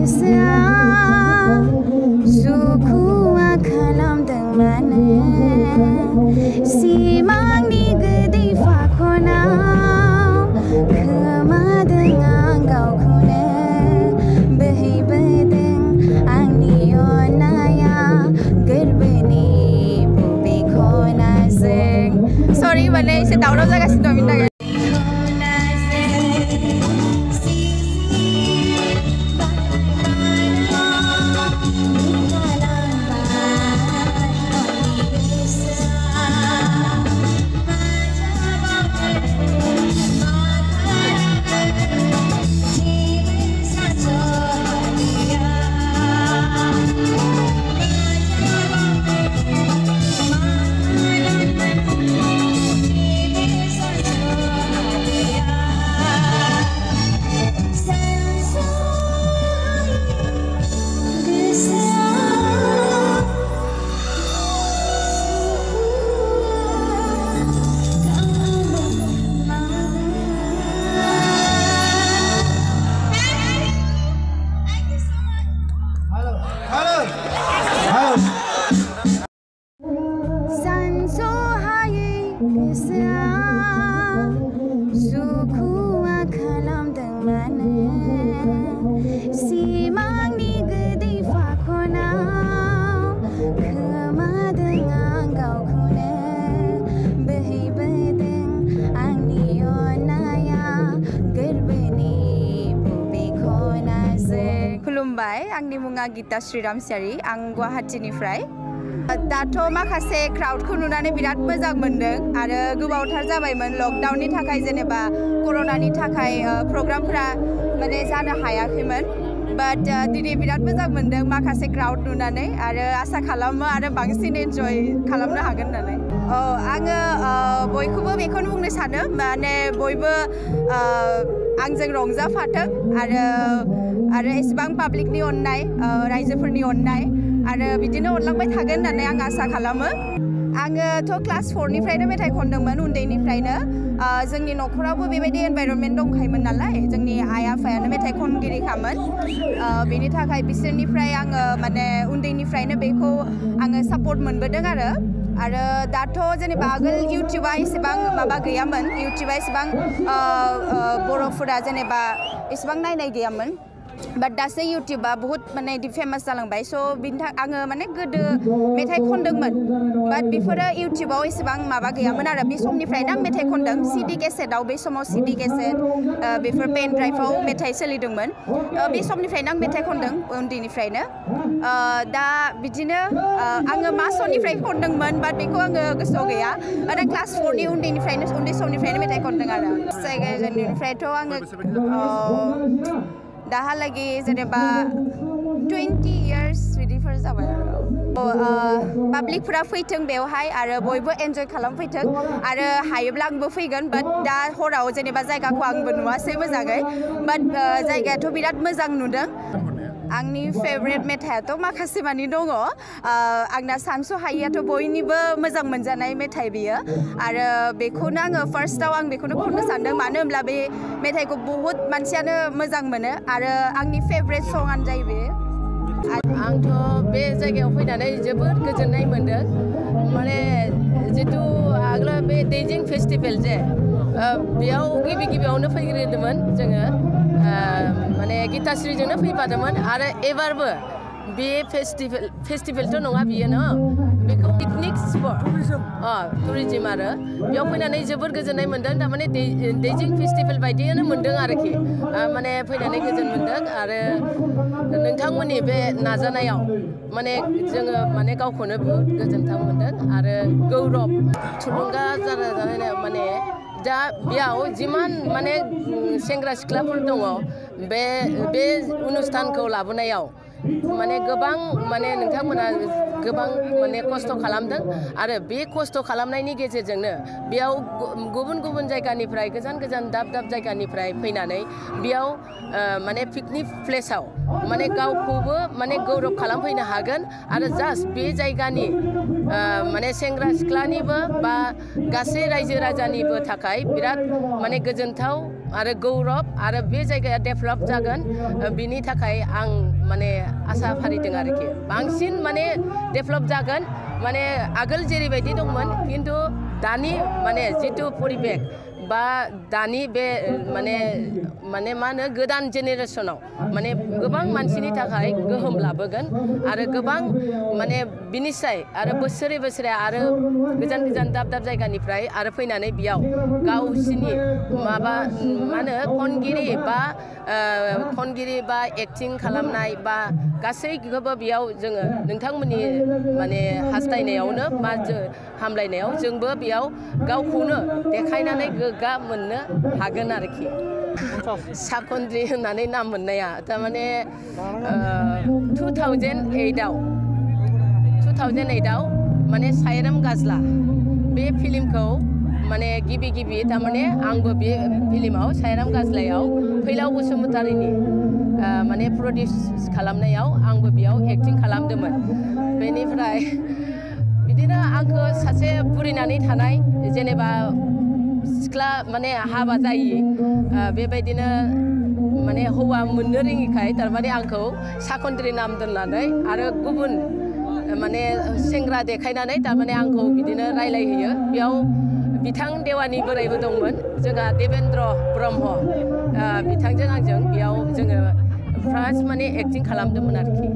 Sorry, malah saya tahu dah saya sudah minta. खुलुमबाय आंनि मुङा गीता श्रीरामचारी आं गुवाहाटीनिफ्राय दाथ' माखासे क्राउडखौ नुनानै बिराद मोजां मोनदों आरो गोबावथार जाबायमोन लकडाउननि थाखाय जेनेबा कर'नानि थाखाय प्रग्रामफोरा माने जानो हायाखैमोन बाट दिनै बिराद मोजां मोनदों माखासे क्राउड नुनानै आरो आसा खालामो आरो बांसिन एन्जय खालामनो हागोन होननानै आङो बयखौबो बेखौनो बुंनो सानो माने बयबो आंजों रंजाफाथों आरो एसेबां पाब्लिकनि अननाय रायजोफोरनि अननाय आरो बिदिनो अनलांबाय थागोन होननानै आं आसा खालामो आङोथ' क्लास 4 निफ्रायनो मेथाइ खनदोंमोन उन्दैनिफ्रायनो जोंनि न'खरावबो बेबायदि एनभाइरनमेन्ट दंखायोमोन नालाय जोंनि आइ आफायानो मेथाइ खनगिरिखामोन बेनि थाखाय बिसोरनिफ्राय आङो माने उन्दैनिफ्रायनो बेखौ आङो सापर्ट मोनबोदों आरो दाथ' जेनेबा आगोल इउट्युबा एसेबां माबा गैयामोन इउट्युबा एसेबां बर'फोरा जेनेबा एसेबां नायनाय गैयामोन बाट दासो इउट्युबा बहुत माने फेमास जालांबाय स' बिनि थाखाय आङो माने गोदो मेथाइ खनदोंमोन बाट बेफोरो इउट्युबाव एसेबां माबा गैयामोन आरो बे समनिफ्रायनो आं मेथाइ खनदों सिडि केसेटआव बे समाव सिडि केसेट बेफोर पेन ड्राइभआव मेथाइ सोलिदोंमोन बे समनिफ्रायनो आं मेथाइ खनदों उन्दैनिफ्रायनो दा बिदिनो आङो मा समनिफ्राय खनदोंमोन बाट बेखौ आङो गोसोआव गैया आरो क्लास 4 नि उन्दै समनिफ्रायनो मेथाइ खनदों आरो जायगानिफ्रायथ' आङो दाहालागै जेनेबा 20 years बिदिफोर जाबाय पाब्लिकफोरा फैथों बेवहाय आरो बयबो एन्जय खालामफैथों आरो हायोब्ला आंबो फैगोन बाट दा हराव जेनेबा जायगाखौ आंबो नुवासै मोजाङै बाट जायगायाथ' बिराद मोजां नुदों आंनि फेभरेट मेथाइआथ' माखासे मानि दङ आंना सानस'हायियाथ' बयनिबो मोजां मोनजानाय मेथाइ बियो आरो बेखौनो आङो फार्स्टआव आं बेखौनो खननो सानदों मानो होनब्ला बे मेथाइखौ बहुत मानसियानो मोजां मोनो आरो आंनि फेभरेट सङानो जायो बे आंथ' बे जायगायाव फैनानै जोबोद गोजोननाय मोनदों माने जितु आगोल बे दैजिं फेस्टिभेल जे बेयाव गिबियावनो फैग्रोदोंमोन जोङो माने गीताश्रीजोंनो फैफादोंमोन आरो एबारबो बे फेस्टिभेलथ' नङा बियो न बेखौ पिकनिक स्पट टुरिजम आरो बेयाव फैनानै जोबोद गोजोननाय मोनदों थारमाने दैजिं फेस्टिभेल बायदियानो मोनदों आरोखि माने फैनानै गोजोन मोनदों आरो नोंथांमोननि बे नाजानायाव माने जोङो माने गावखौनो बहुत गोजोनथाव मोनदों आरो गौरब थुलुंगा जानाय माने दा बेयाव जिमान माने सेंग्रा सिख्लाफोर दङ बे अनुस्थानखौ लाबोनायाव माने गोबां माने नोंथांमोना गोबां माने खस्थ' खालामदों आरो बे खस्थ' खालामनायनि गेजेरजोंनो बेयाव गुबुन गुबुन जायगानिफ्राय गोजान दाब जायगानिफ्राय फैनानै बेयाव माने पिकनिक प्लेसआव माने गावखौबो माने गौरब खालामफैनो हागोन आरो जास्ट बे जायगानि माने सेंग्रा सिख्लानिबो बा गासै रायजो राजानिबो थाखाय बिराद माने गोजोनथाव आरो गौरब आरो बे जायगाया डेभेलप जागोन बिनि थाखाय आं माने आसा फारिदों आरोखि बांसिन माने डेभेलप जागोन माने आगोल जेरैबायदि दंमोन खिन्थु दानि माने जितु परिबेक बा दानि बे माने माने मा होनो गोदान जेनेरेसनाव माने गोबां मानसिनि थाखाय गोहोम लाबोगोन आरो गोबां माने बिनिसाय आरो बोसोरे बोसोरे आरो गोजान गोजान दाब दाब जायगानिफ्राय आरो फैनानै बेयाव गावसिनि माबा मा होनो खनगिरि बा एक्टिं खालामनाय बा गासैखौबो बेयाव जोङो नोंथांमोननि माने हास्थायनायावनो बा हामलायनायाव जोंबो बेयाव गावखौनो देखायनानै गोग्गा मोननो हागोन आरोखि साखन्द्रि होननानै नाम मोननाया थारमाने 2008आव माने सायराम गाजला बे फिल्मखौ माने गिबि थारमाने आंबो बे फिल्माव सायराम गाजलायाव फैलाव बसुमतारीनि माने प्रडिउस खालामनायाव आंबो बेयाव एक्टिं खालामदोंमोन बेनिफ्राय बिदिनो आंखौ सासे बुरिनानै थानाय जेनेबा सिख्ला माने हाबा जायि बेबायदिनो माने हौवा मोननो रोङिखाय थारमाने आंखौ साखन्द्रि नाम दोननानै आरो गुबुन माने सेंग्रा देखायनानै थारमाने आंखौ बिदिनो रायलायहैयो बेयाव बिथां देवानि बोरायबो दंमोन जोंहा देवेन्द्र ब्रह्म बिथांजों आंजों बेयाव जोङो फार्स्ट माने एक्टिं खालामदोंमोन आरोखि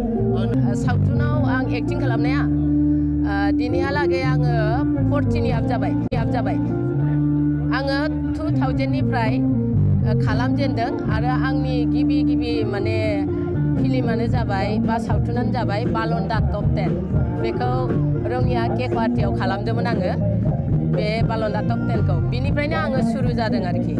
सावथुनाव आं एक्टिं खालामनाया दिनैहालागै आङो 14 आप जाबाय आङो 2000निफ्राय खालामजेनदों आरो आंनि गिबि माने फिल्मानो जाबाय बा सावथुनानो जाबाय बालन्दा टप 10 बेखौ रङिया के गुवाहाटीयाव खालामदोंमोन आङो बे बालन्दा टप 10खौ बिनिफ्रायनो आङो सुरु जादों आरोखि